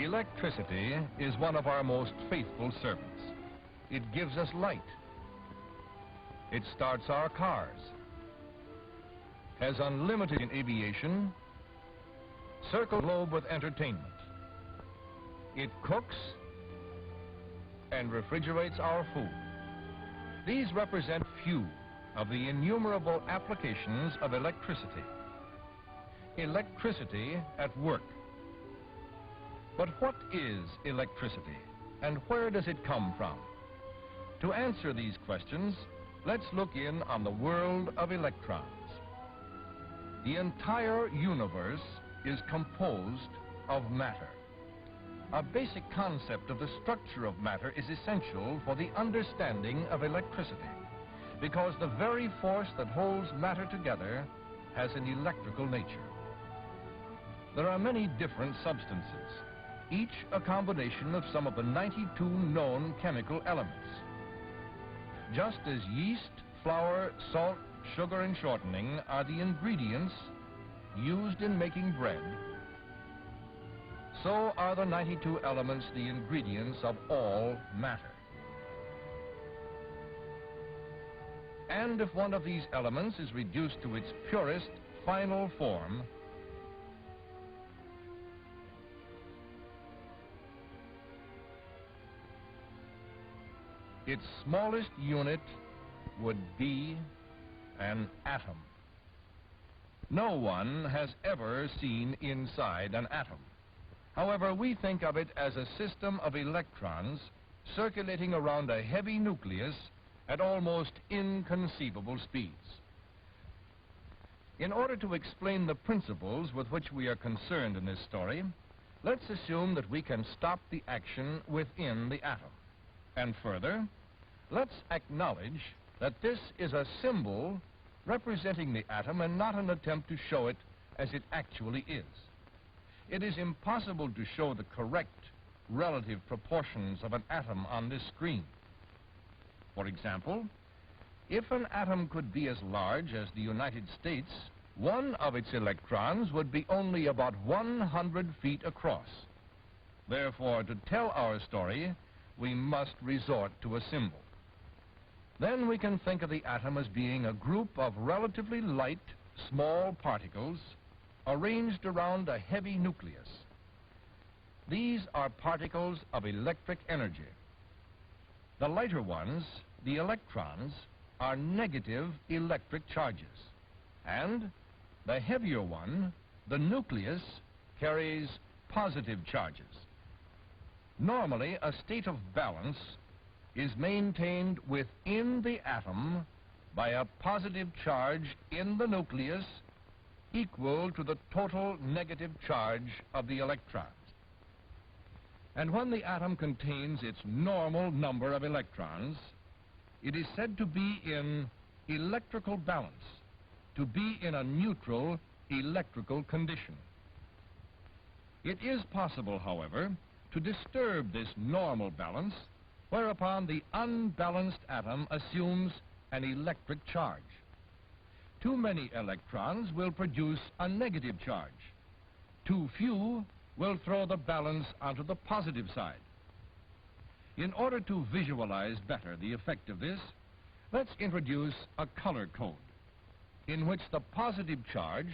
Electricity is one of our most faithful servants. It gives us light. It starts our cars, has unlimited in aviation, circles the globe with entertainment. It cooks and refrigerates our food. These represent few of the innumerable applications of electricity. Electricity at work. But what is electricity, and where does it come from? To answer these questions, let's look in on the world of electrons. The entire universe is composed of matter. A basic concept of the structure of matter is essential for the understanding of electricity, because the very force that holds matter together has an electrical nature. There are many different substances, each a combination of some of the 92 known chemical elements. Just as yeast, flour, salt, sugar, and shortening are the ingredients used in making bread, so are the 92 elements the ingredients of all matter. And if one of these elements is reduced to its purest, final form, its smallest unit would be an atom. No one has ever seen inside an atom. However, we think of it as a system of electrons circulating around a heavy nucleus at almost inconceivable speeds. In order to explain the principles with which we are concerned in this story, let's assume that we can stop the action within the atom. And further, let's acknowledge that this is a symbol representing the atom and not an attempt to show it as it actually is. It is impossible to show the correct relative proportions of an atom on this screen. For example, if an atom could be as large as the United States, one of its electrons would be only about 100 feet across. Therefore, to tell our story, we must resort to a symbol. Then we can think of the atom as being a group of relatively light, small particles arranged around a heavy nucleus. These are particles of electric energy. The lighter ones, the electrons, are negative electric charges, and the heavier one, the nucleus, carries positive charges. Normally, a state of balance is maintained within the atom by a positive charge in the nucleus equal to the total negative charge of the electrons. And when the atom contains its normal number of electrons, it is said to be in electrical balance, to be in a neutral electrical condition. It is possible, however, to disturb this normal balance, whereupon the unbalanced atom assumes an electric charge. Too many electrons will produce a negative charge. Too few will throw the balance onto the positive side. In order to visualize better the effect of this, let's introduce a color code in which the positive charge,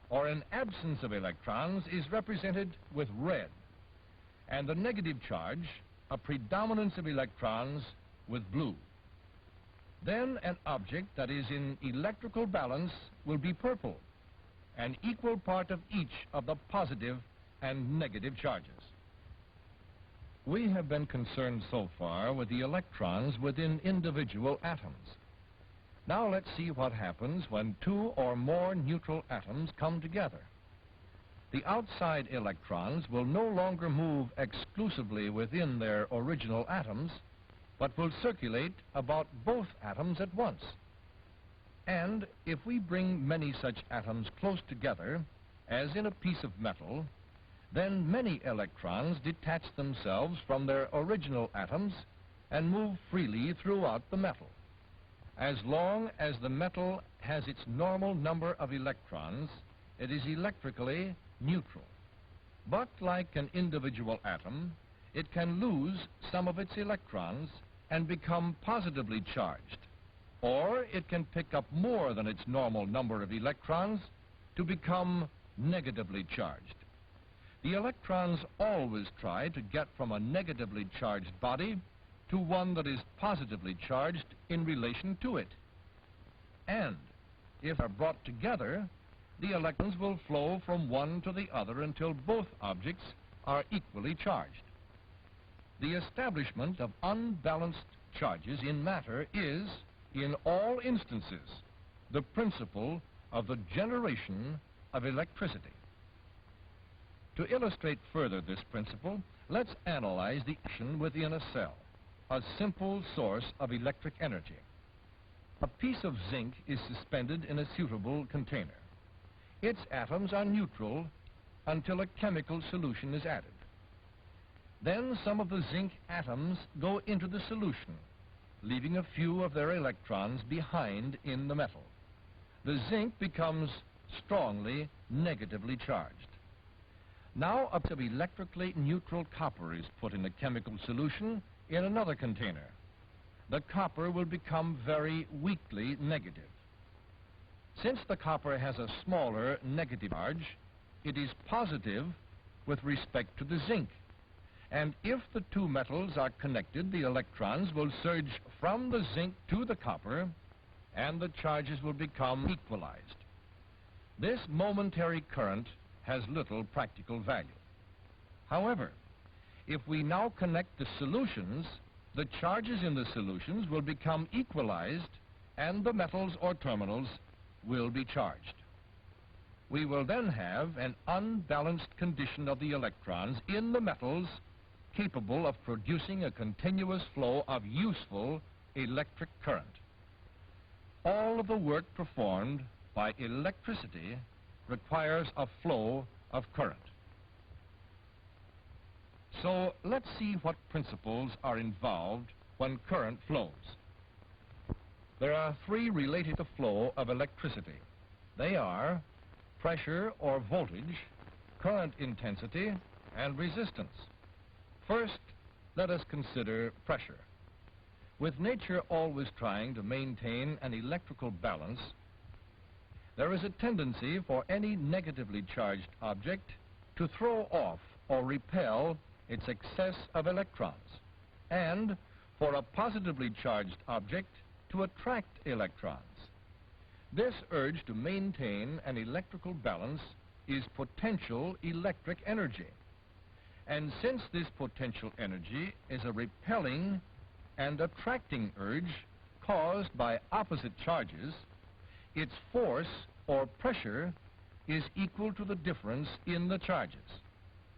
or an absence of electrons, is represented with red, and the negative charge, a predominance of electrons, with blue. Then an object that is in electrical balance will be purple, an equal part of each of the positive and negative charges. We have been concerned so far with the electrons within individual atoms. Now let's see what happens when two or more neutral atoms come together. The outside electrons will no longer move exclusively within their original atoms, but will circulate about both atoms at once. And if we bring many such atoms close together, as in a piece of metal, then many electrons detach themselves from their original atoms and move freely throughout the metal. As long as the metal has its normal number of electrons, it is electrically neutral. But like an individual atom, it can lose some of its electrons and become positively charged, or it can pick up more than its normal number of electrons to become negatively charged. The electrons always try to get from a negatively charged body to one that is positively charged in relation to it. And if they're brought together, the electrons will flow from one to the other until both objects are equally charged. The establishment of unbalanced charges in matter is, in all instances, the principle of the generation of electricity. To illustrate further this principle, let's analyze the action within a cell, a simple source of electric energy. A piece of zinc is suspended in a suitable container. Its atoms are neutral until a chemical solution is added. Then some of the zinc atoms go into the solution, leaving a few of their electrons behind in the metal. The zinc becomes strongly negatively charged. Now a piece of electrically neutral copper is put in a chemical solution in another container. The copper will become very weakly negative. Since the copper has a smaller negative charge, it is positive with respect to the zinc. And if the two metals are connected, the electrons will surge from the zinc to the copper, and the charges will become equalized. This momentary current has little practical value. However, if we now connect the solutions, the charges in the solutions will become equalized, and the metals or terminals will be charged. We will then have an unbalanced condition of the electrons in the metals capable of producing a continuous flow of useful electric current. All of the work performed by electricity requires a flow of current. So let's see what principles are involved when current flows. There are three related to the flow of electricity. They are pressure or voltage, current intensity, and resistance. First, let us consider pressure. With nature always trying to maintain an electrical balance, there is a tendency for any negatively charged object to throw off or repel its excess of electrons, and for a positively charged object to attract electrons. This urge to maintain an electrical balance is potential electric energy. And since this potential energy is a repelling and attracting urge caused by opposite charges, its force or pressure is equal to the difference in the charges.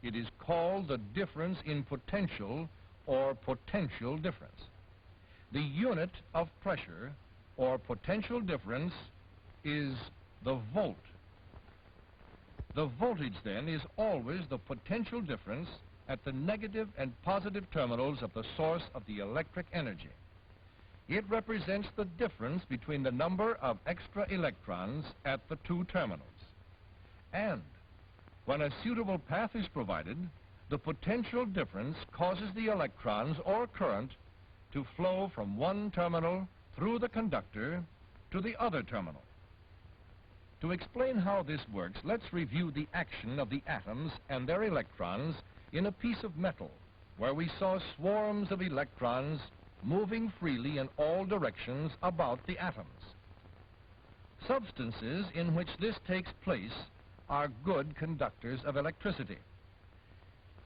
It is called the difference in potential or potential difference. The unit of pressure or potential difference is the volt. The voltage, then, is always the potential difference at the negative and positive terminals of the source of the electric energy. It represents the difference between the number of extra electrons at the two terminals. And when a suitable path is provided, the potential difference causes the electrons or current to flow from one terminal through the conductor to the other terminal. To explain how this works, let's review the action of the atoms and their electrons in a piece of metal, where we saw swarms of electrons moving freely in all directions about the atoms. Substances in which this takes place are good conductors of electricity.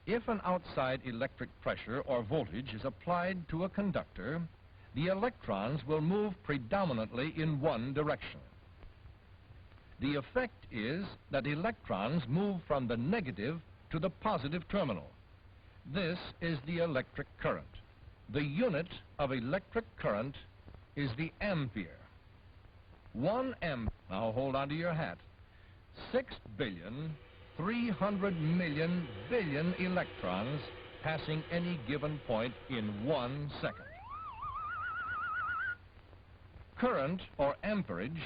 If an outside electric pressure or voltage is applied to a conductor, the electrons will move predominantly in one direction. The effect is that electrons move from the negative to the positive terminal. This is the electric current. The unit of electric current is the ampere. 1 amp, now hold on to your hat, 6,300,000,000,000,000,000 electrons passing any given point in 1 second. Current, or amperage,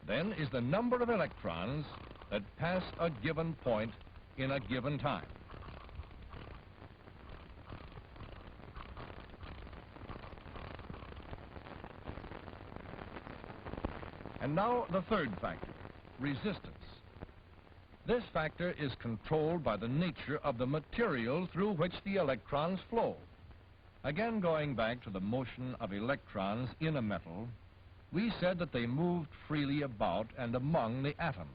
then, is the number of electrons that pass a given point in a given time. And now the third factor, resistance. This factor is controlled by the nature of the material through which the electrons flow. Again, going back to the motion of electrons in a metal, we said that they moved freely about and among the atoms.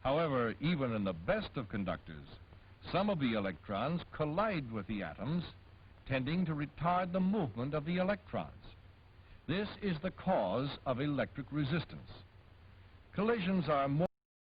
However, even in the best of conductors, some of the electrons collide with the atoms, tending to retard the movement of the electrons. This is the cause of electric resistance. Collisions are more